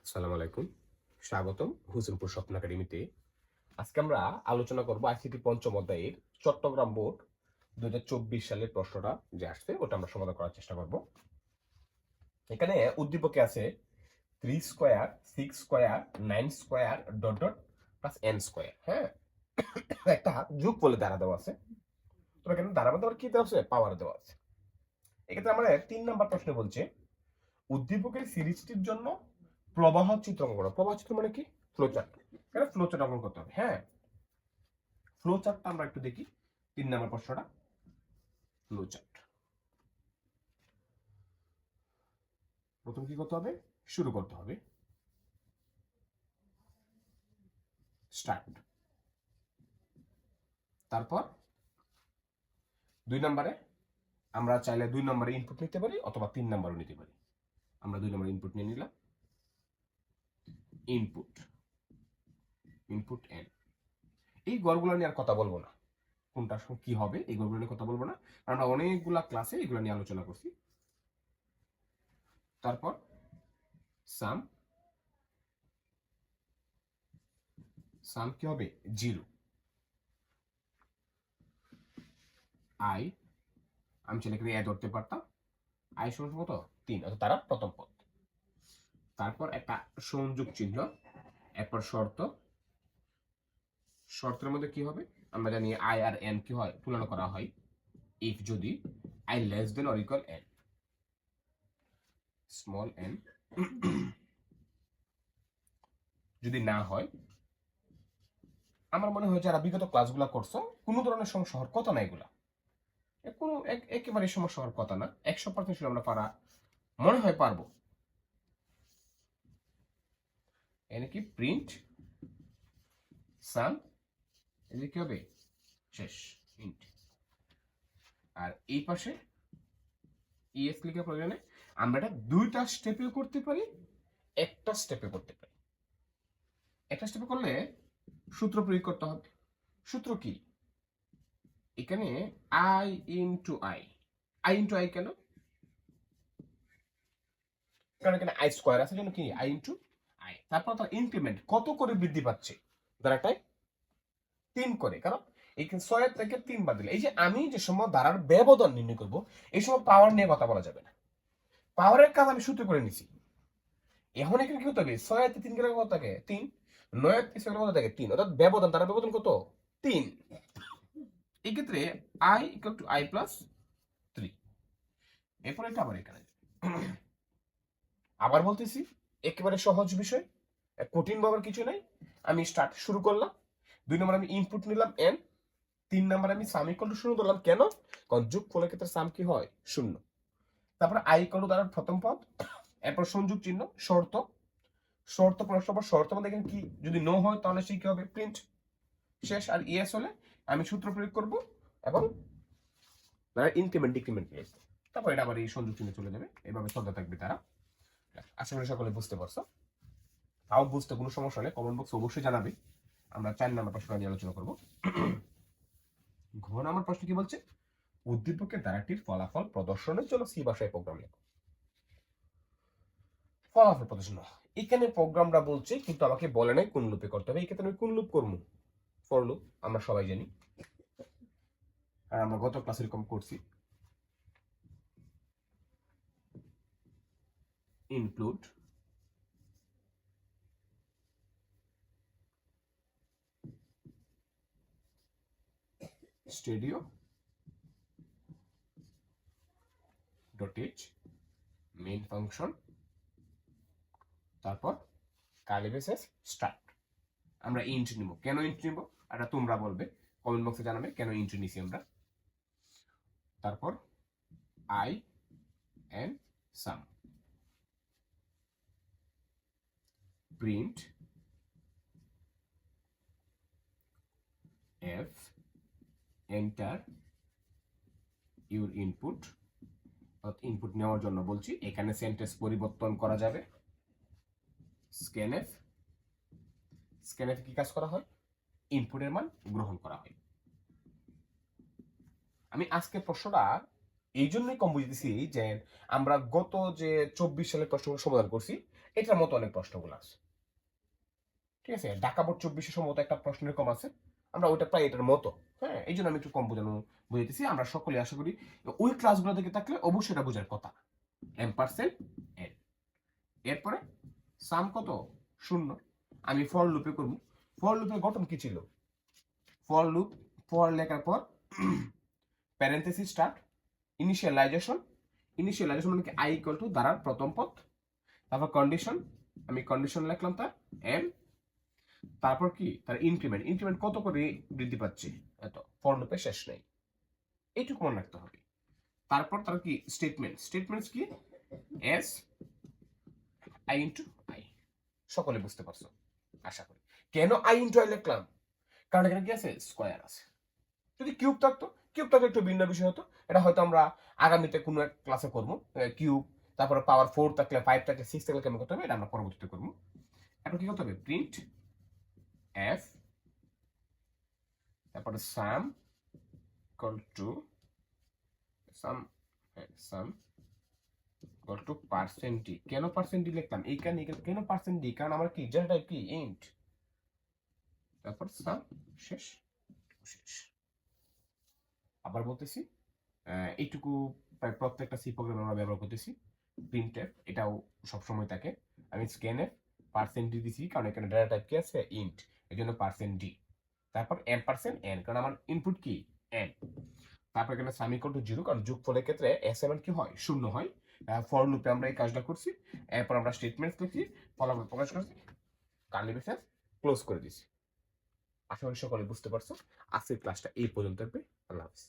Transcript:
আসসালামু আলাইকুম, স্বাগতম হোসেনপুর স্বপ্ন একাডেমিতে। আজকে আমরা আলোচনা করব আইসিটি পঞ্চম অধ্যায়ের চট্টগ্রাম বোর্ড 2024 সালের প্রশ্নটা যে আসছে ওটা আমরা সমাধান করার চেষ্টা করব। এখানে উদ্দীপকে আছে 3 square 6 square 9 square dot dot plus n square. হ্যাঁ, একটা যোগ বলে দ্বারা দেওয়া আছে। তবে এখানে দ্বারা দেওয়ার কি দেওয়া আছে? পাওয়ার দেওয়া আছে। এক্ষেত্রে আমরা 3 নাম্বার প্রশ্নে বলছে উদ্দীপকের সিরিজটির জন্য প্রবাহ চিত্র অঙ্কন করো। প্রবাহ চিত্র মানে কি? ফ্লোচার্ট। এখানে ফ্লোচার্ট অঙ্কন করতে হবে। হ্যাঁ, ফ্লোচার্টটা আমরা একটু দেখি। 3 নাম্বার প্রশ্নটা ফ্লোচার্ট। প্রথম কি করতে হবে? শুরু করতে হবে। স্টার্ট। তারপর 2 নম্বরে আমরা চাইলে 2 নম্বরে ইনপুট নিতে পারি অথবা 3 নম্বরও নিতে পারি। আমরা 2 নম্বরে ইনপুট নিয়ে নিলাম। Input input n। এই গড়গুলো নিয়ে আর কথা বলবো না, কোনটার সঙ্গে কি হবে এই গড়গুলো নিয়ে কথা বলবো না, আমরা অনেকগুলা ক্লাসে এগুলো নিয়ে আলোচনা করছি। তারপর সাম সাম কি হবে? 0। আই আমি চাইলে এখানে ধরতে পারতাম। আই সমান কত? 3, অর্থাৎ তারা প্রথম পদ। তারপর একটা সংযোগ চিহ্ন, এরপর শর্ত। শর্তের মধ্যে কি হবে? আমরা জানি আই আর এন কি হয়? তুলনা করা হয় ইফ যদি I less than or equal N, small N যদি না হয়। আমার মনে হয় যারা বিগত ক্লাসগুলো করছো কোনো ধরনের সমস্যা হওয়ার কথা না, এগুলা কোনো একেবারে সমস্যা হওয়ার কথা না। 100% আমরা পারা মনে হয় পারবো। এনে কি প্রিন্ট সাম এদিকে কি হবে? শেষ ইন্ট। আর এই পাশে ইএস লিখে প্রয়োজনে আমরা এটা 2টা স্টেপে করতে পারি, একটা স্টেপে করতে পারি। একটা স্টেপে করলে সূত্র প্রয়োগ করতে হবে। সূত্র কি? এখানে I into I. I into I can? কারণ এখানে আই স্কোয়ার আছে জন্য কি আই ইন্টু আই। তারপর তার ইনক্রিমেন্ট কত করে বৃদ্ধি পাচ্ছে? দ্বারাটাই 3 করে। কারণ এখানে 6 থেকে 3 বাদ দিলে এই যে আমি যে সময় দ্বারার ব্যবধান নির্ণয় করব এই সময় পাওয়ার নিয়ে কথা বলা যাবে না। পাওয়ারের কাজ আমি সূত্র করে নিছি। এখন এখানে কি হতে হবে? 6 3 গেলে কত থাকে? 3। 9 3 গেলে কত থাকে? 3। অর্থাৎ ব্যবধান, দ্বারা ব্যবধান কত? 3। এই ক্ষেত্রে i equal to i plus 3। এরপর এটা আবার এখানে আবার বলতেছি একেবারে সহজ বিষয়, কঠিন ভাবার কিছু নাই। আমি স্টার্ট শুরু করলাম। 2 নম্বর আমি ইনপুট নিলাম n। 3 নম্বর আমি সাম ইকুয়াল টু 0 ধরলাম। কেন? কারণ যোগফলের ক্ষেত্রে সাম কি হয়? 0। তারপর i ইকুয়াল টু দ্বারা প্রথম পদ, এরপর সংযোগ চিহ্ন শর্ত। শর্ত প্রশ্ন পর শর্ত মধ্যে এখানে কি যদি নো হয় তাহলে সেই কি হবে? প্রিন্ট। শেষ। আর ইয়েস হলে আমি সূত্র প্রয়োগ করব এবং ইনক্রিমেন্ট ডিক্রিমেন্ট পেয়ে আসবে। তারপর এটা আবার এই সংযোগ চিহ্নে চলে যাবে। এভাবে চলতে থাকবে তারা। আশা করি সকলে বুঝতে পারছো। তাও বুঝতে কোনো সমস্যা নেই, কমেন্ট বক্স অবশ্যই জানাবে। আমরা 4 নম্বর প্রশ্নটা নিয়ে আলোচনা করব। ঘ নম্বর প্রশ্ন কি বলছে? উদ্দীপকের ধারাটির ফলাফল প্রদর্শনের জন্য সি ভাষায় প্রোগ্রাম লেখো। ফলাফল প্রদর্শন এখানে প্রোগ্রামটা বলছে, কিন্তু আমাকে বলে নাই কোন লুপে করতে হবে। এই ক্ষেত্রে আমি কোন লুপ করবো? ফর লুপ আমরা সবাই জানি, আর আমরা গত ক্লাসে এরকম করছি। Include stdio dot H main function, তারপর কার্লি ব্রেসেস স্টার্ট। আমরা ইন্ট নিব। কেন ইন্ট নিব এটা তোমরা বলবে, কমেন্ট বক্সে জানাবে কেন ইন্ট নিছি আমরা। তারপর I and sum, printf enter your input. Input নেওয়ার জন্য বলছি, এখানে সেন্টেন্স পরিবর্তন করা যাবে। স্ক্যানএফ, স্ক্যানএফ কি কাজ করা হয়? ইনপুটের মান গ্রহণ করা হয়। আমি আজকে প্রশ্নটা এই জন্যই কম বুঝতেছি যে আমরা গত যে 24 সালের প্রশ্নগুলো সমাধান করছি এটার মতো অনেক প্রশ্নগুলো আছে, ঠিক আছে। ঢাকা বোর্ড 24 সম্ভবত একটা প্রশ্ন এরকম আছে, আমরা ওইটা প্রায় এটার মতো। হ্যাঁ, এই জন্য আমি একটু কম বুঝাইতেছি। আমরা সকলে আশা করি ওই ক্লাসগুলো থেকে থাকলে অবশ্যই এটা বোঝার কথা। এম% এন, এরপরে সাম কত, 0। আমি ফর লুপে করব। ফর লুপের গঠন কি ছিল? ফর লুপ, ফর লেখার পর প্যারেন্থেসিস স্টার্ট, ইনিশিয়ালাইজেশন। ইনিশিয়ালাইজেশন মানে কি আই ইকুয়াল টু দ্বারার প্রথম পদ, তারপর কন্ডিশন, আমি কন্ডিশন লিখলাম তার এম, তারপর কি তার ইনক্রিমেন্ট, ইনক্রিমেন্ট কত করে বৃদ্ধি পাচ্ছে এত, ফর লুপে শেষ নেই, এইটুকু মনে রাখতে হবে। তারপর তার কি স্টেটমেন্ট, স্টেটমেন্টস কি এস আই ইন্টু আই, সকলে বুঝতে পারছো আশা করি। কেন আই ইন্টু আই লিখলাম? কারণ এখানে কি আছে, স্কোয়ার আছে। যদি কিউব থাকতো, কিউব থাকলে একটু ভিন্ন বিষয় হতো, এটা হয়তো আমরা আগামীতে কোনো এক ক্লাসে করবো। কিউব, তারপরে পাওয়ার 4 থাকলে, 5 থাকলে, 6 থাকলে কেমন করতে হবে এটা আমরা পরবর্তীতে করবো। এখন কি করতে হবে, প্রিন্ট এফ, তারপরে সাম equal to some, some equal to percent D. কেন পার্সেন্ট ডি লিখলাম এইখানে, কেন পার্সেন্ট ডি? কারণ আমার কি ডেটা টাইপ কি ইন্ট, তারপর সাম, শেষ শেষ। আবার বলতেছি, এইটুকু প্রায় প্রত্যেকটা সি প্রোগ্রামে আমরা ব্যবহার করতেছি। প্রিন্টএফ এটাও সবসময় থাকে। আমি স্ক্যানএফ পার্সেন্ট ডি দিছি কারণ এখানে ডেটা টাইপ কি আছে, ইন্ট, এই জন্য পার্সেন্ট ডি। তারপর এম% এন, কারণ আমার ইনপুট কি এন। তারপর এখানে সাম ইকুয়াল টু 0, কারণ যোগফলের ক্ষেত্রে এস/এম কি হয়, 0 হয়। ফর লুপে আমরা এই কাজটা করছি। এরপর আমরা স্টেটমেন্টস লিখছি, ফলাফল প্রকাশ করছি, কার্লি ব্রেসেস ক্লোজ করে দিছি। আশা করি সকলে বুঝতে পারছো। আজকের ক্লাসটা এই পর্যন্ত থাকবে। আল্লাহ হাফিজ।